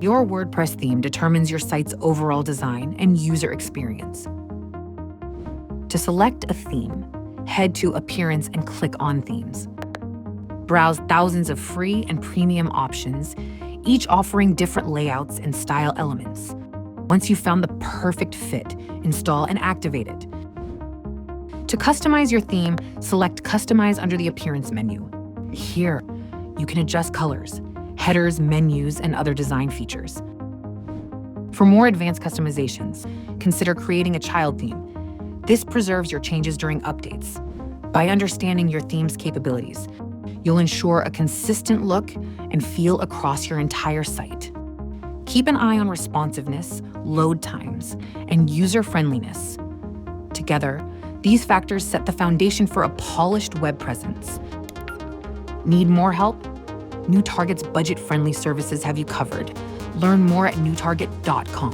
Your WordPress theme determines your site's overall design and user experience. To select a theme, head to Appearance and click on Themes. Browse thousands of free and premium options, each offering different layouts and style elements. Once you've found the perfect fit, install and activate it. To customize your theme, select Customize under the Appearance menu. Here, you can adjust colors, headers, menus, and other design features. For more advanced customizations, consider creating a child theme. This preserves your changes during updates. By understanding your theme's capabilities, you'll ensure a consistent look and feel across your entire site. Keep an eye on responsiveness, load times, and user-friendliness. Together, these factors set the foundation for a polished web presence. Need more help? NewTarget's budget-friendly services have you covered. Learn more at newtarget.com.